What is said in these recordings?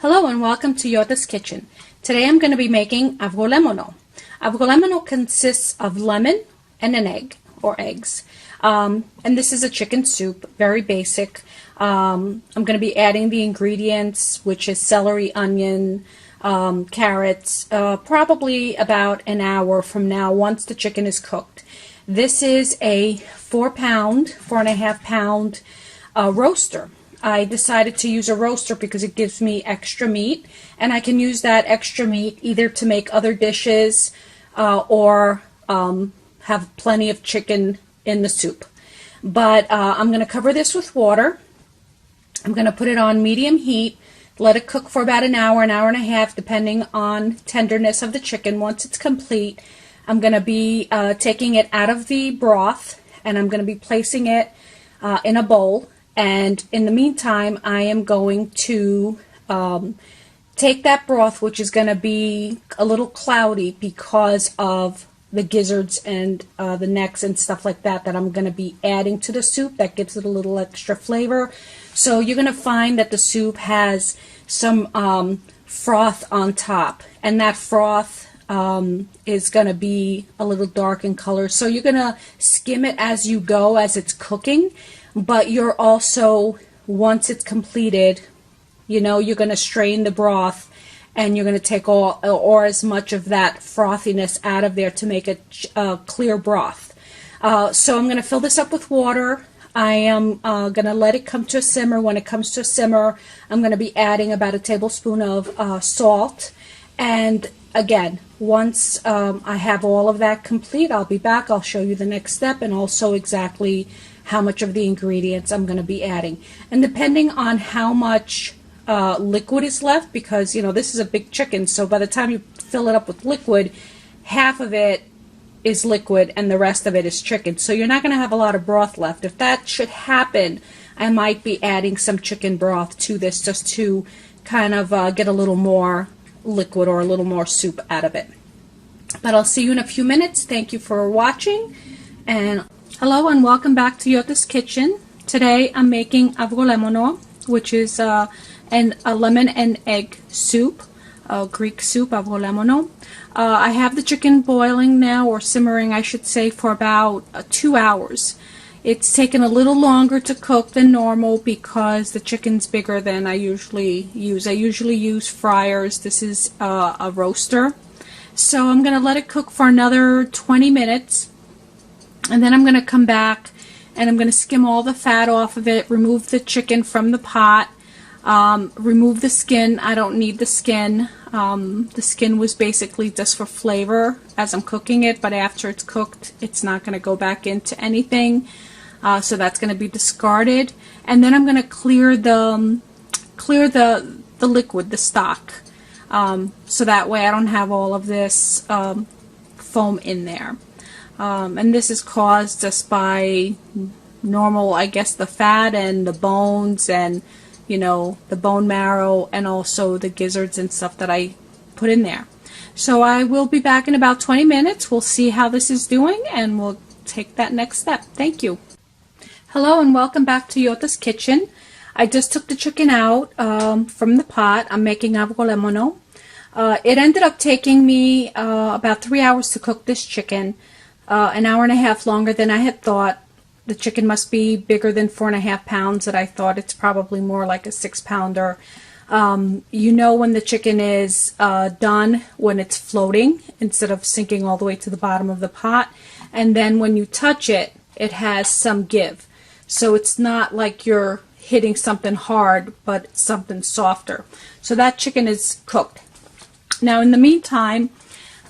Hello and welcome to Yota's Kitchen. Today I'm going to be making avgolemono. Avgolemono consists of lemon and an egg or eggs. And this is a chicken soup, very basic. I'm going to be adding the ingredients, which is celery, onion, carrots, probably about an hour from now once the chicken is cooked. This is a 4.5 pound roaster. I decided to use a roaster because it gives me extra meat, and I can use that extra meat either to make other dishes or have plenty of chicken in the soup. But I'm going to cover this with water. I'm going to put it on medium heat, let it cook for about an hour and a half, depending on tenderness of the chicken. Once it's complete, I'm going to be taking it out of the broth, and I'm going to be placing it in a bowl. And in the meantime, I am going to take that broth, which is going to be a little cloudy because of the gizzards and the necks and stuff like that I'm going to be adding to the soup. That gives it a little extra flavor. So you're going to find that the soup has some froth on top, and that froth is going to be a little dark in color. So you're going to skim it as you go as it's cooking. But you're also, once it's completed, you're going to strain the broth, and you're going to take all or as much of that frothiness out of there to make it clear broth. So I'm going to fill this up with water. I am going to let it come to a simmer. When it comes to a simmer, I'm going to be adding about a tablespoon of salt. And again, once I have all of that complete, I'll be back. I'll show you the next step and also exactly how much of the ingredients I'm going to be adding. And depending on how much liquid is left, because this is a big chicken, so by the time you fill it up with liquid, half of it is liquid and the rest of it is chicken. So you're not going to have a lot of broth left. If that should happen, I might be adding some chicken broth to this just to kind of get a little more liquid or a little more soup out of it. But I'll see you in a few minutes. Thank you for watching, and hello and welcome back to Yota's Kitchen. Today I'm making avgolemono, which is a lemon and egg soup, Greek soup, avgolemono. I have the chicken boiling now, or simmering I should say, for about 2 hours. It's taken a little longer to cook than normal because the chicken's bigger than I usually use. I usually use fryers. This is a roaster. So I'm going to let it cook for another 20 minutes. And then I'm going to come back and I'm going to skim all the fat off of it, remove the chicken from the pot, remove the skin. I don't need the skin. The skin was basically just for flavor as I'm cooking it, but after it's cooked, it's not going to go back into anything. So that's going to be discarded. And then I'm going to clear the liquid, the stock, so that way I don't have all of this foam in there. And this is caused just by normal, I guess, the fat and the bones and, the bone marrow and also the gizzards and stuff that I put in there. So I will be back in about 20 minutes. We'll see how this is doing and we'll take that next step. Thank you. Hello and welcome back to Yota's Kitchen. I just took the chicken out from the pot. I'm making avgolemono. It ended up taking me about 3 hours to cook this chicken. An hour and a half longer than I had thought. The chicken must be bigger than 4.5 pounds that I thought. It's probably more like a 6-pounder. When the chicken is done when it's floating instead of sinking all the way to the bottom of the pot. And then when you touch it, it has some give. So it's not like you're hitting something hard, but it's something softer. So that chicken is cooked. Now in the meantime,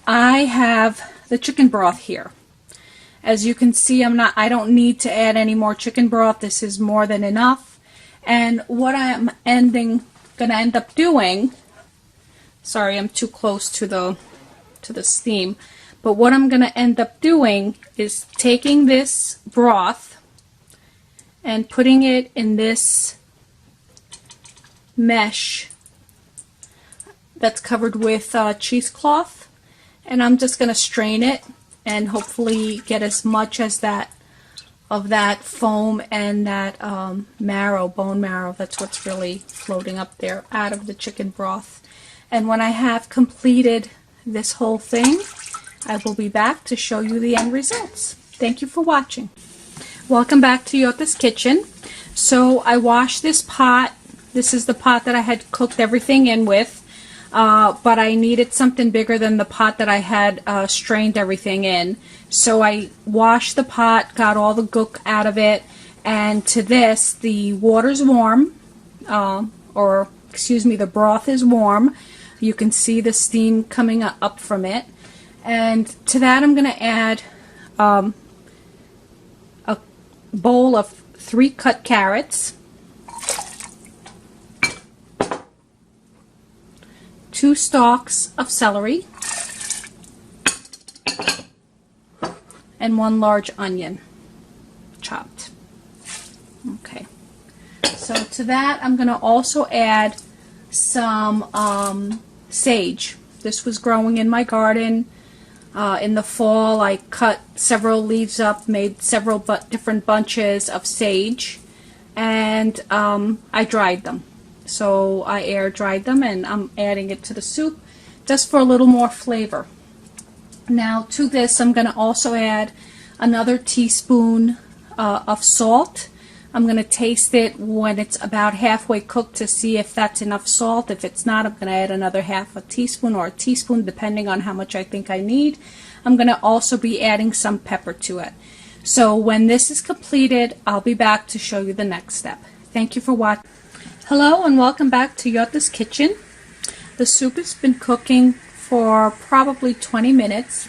I have the chicken broth here. As you can see, I don't need to add any more chicken broth. This is more than enough. And what I'm going to end up doing, sorry, I'm too close to the steam, but what I'm going to end up doing is taking this broth and putting it in this mesh that's covered with cheesecloth, and I'm just going to strain it and hopefully get as much as that of that foam and that marrow, bone marrow. That's what's really floating up there out of the chicken broth. And when I have completed this whole thing, I will be back to show you the end results. Thank you for watching. Welcome back to Yota's Kitchen. So I washed this pot. This is the pot that I had cooked everything in with, but I needed something bigger than the pot that I had strained everything in. So I washed the pot, got all the gook out of it, and to this, the water's warm, or excuse me, the broth is warm. You can see the steam coming up from it. And to that, I'm going to add a bowl of 3 cut carrots, 2 stalks of celery, and 1 large onion chopped. Okay, so to that I'm going to also add some sage. This was growing in my garden. In the fall I cut several leaves up, made several different bunches of sage, and I dried them. So I air dried them, and I'm adding it to the soup just for a little more flavor. Now to this I'm going to also add another teaspoon of salt. I'm going to taste it when it's about halfway cooked to see if that's enough salt. If it's not, I'm going to add another half a teaspoon or a teaspoon depending on how much I think I need. I'm going to also be adding some pepper to it. So when this is completed, I'll be back to show you the next step. Thank you for watching. Hello and welcome back to Yota's Kitchen. The soup has been cooking for probably 20 minutes.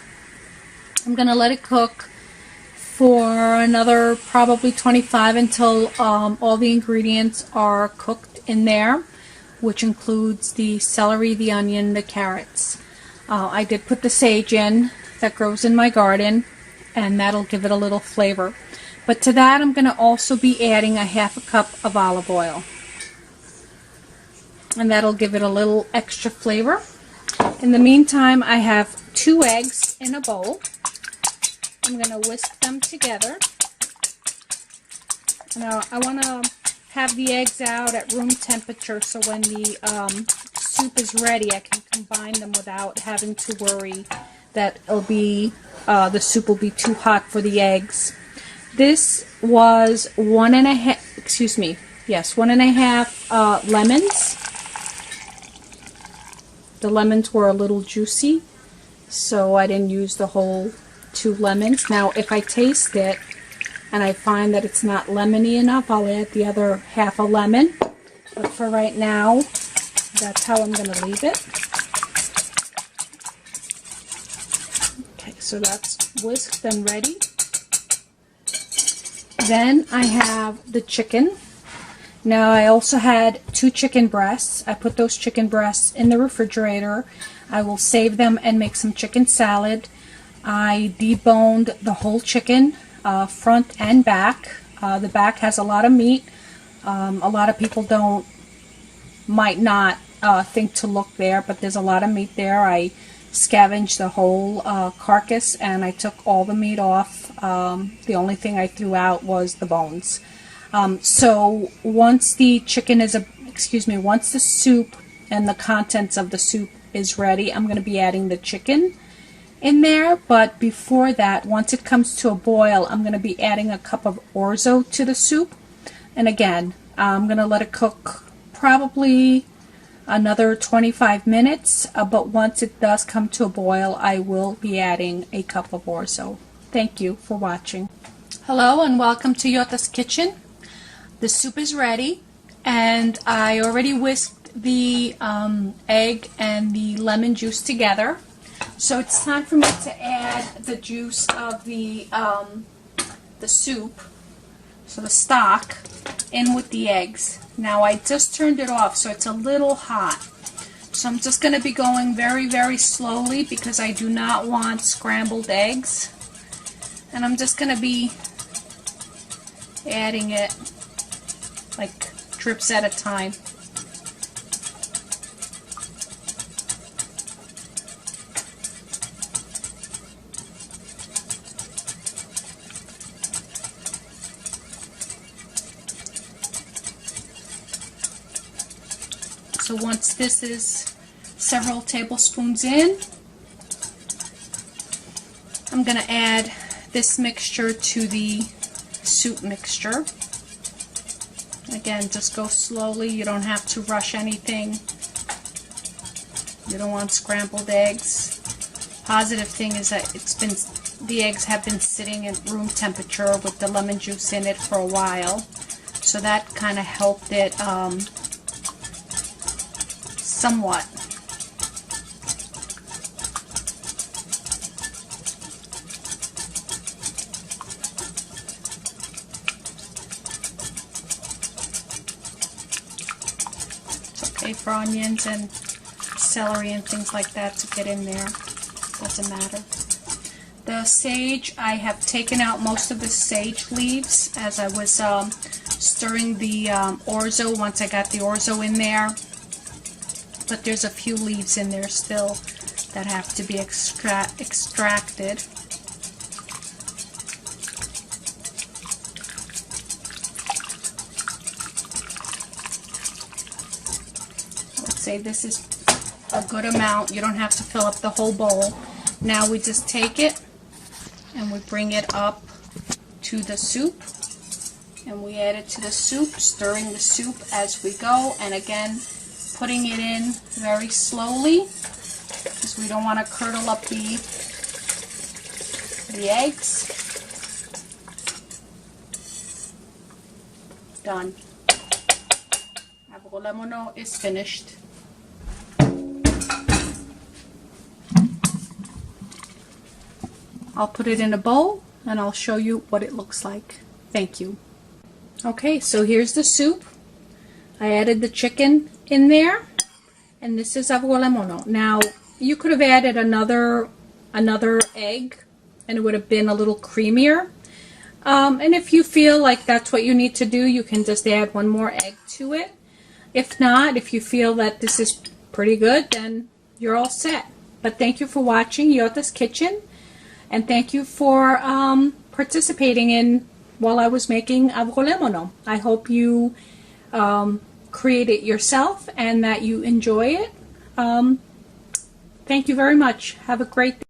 I'm going to let it cook for another probably 25 until all the ingredients are cooked in there, which includes the celery, the onion, the carrots. I did put the sage in that grows in my garden, and that'll give it a little flavor. But to that I'm going to also be adding a half a cup of olive oil, and that'll give it a little extra flavor. In the meantime, I have 2 eggs in a bowl. I'm going to whisk them together. Now I want to have the eggs out at room temperature so when the soup is ready I can combine them without having to worry that the soup will be too hot for the eggs. This was 1.5 lemons. The lemons were a little juicy, so I didn't use the whole 2 lemons. Now if I taste it and I find that it's not lemony enough, I'll add the other half a lemon. But for right now, that's how I'm going to leave it. Okay, so that's whisked and ready. Then I have the chicken. Now I also had 2 chicken breasts. I put those chicken breasts in the refrigerator. I will save them and make some chicken salad. I deboned the whole chicken, front and back. The back has a lot of meat. A lot of people might not think to look there, but there's a lot of meat there. I scavenged the whole carcass and I took all the meat off. The only thing I threw out was the bones. So once the once the soup and the contents of the soup is ready, I'm going to be adding the chicken in there. But before that, once it comes to a boil, I'm going to be adding a cup of orzo to the soup. And again, I'm going to let it cook probably another 25 minutes. But once it does come to a boil, I will be adding a cup of orzo. Thank you for watching. Hello and welcome to Yota's Kitchen. The soup is ready, and I already whisked the egg and the lemon juice together. So it's time for me to add the juice of the soup, so the stock, in with the eggs. Now I just turned it off, so it's a little hot. So I'm just going to be going very, very slowly because I do not want scrambled eggs. And I'm just going to be adding it like drips at a time. So once this is several tablespoons in, I'm going to add this mixture to the soup mixture. Again, just go slowly. You don't have to rush anything. You don't want scrambled eggs. Positive thing is that the eggs have been sitting at room temperature with the lemon juice in it for a while. So that kind of helped it somewhat. It's okay for onions and celery and things like that to get in there. Doesn't matter. The sage, I have taken out most of the sage leaves as I was stirring the orzo once I got the orzo in there. But there's a few leaves in there still that have to be extracted. Let's say this is a good amount. You don't have to fill up the whole bowl. Now we just take it and we bring it up to the soup, and we add it to the soup, stirring the soup as we go, and again putting it in very slowly because we don't want to curdle up the eggs. Done. Avgolemono is finished. I'll put it in a bowl and I'll show you what it looks like. Thank you. Okay, so here's the soup. I added the chicken in there, and this is avgolemono. Now, you could have added another egg and it would have been a little creamier. And if you feel like that's what you need to do, you can just add one more egg to it. If not, if you feel that this is pretty good, then you're all set. But thank you for watching Yota's Kitchen. And thank you for participating in while I was making avgolemono. I hope you create it yourself and that you enjoy it. Thank you very much. Have a great day.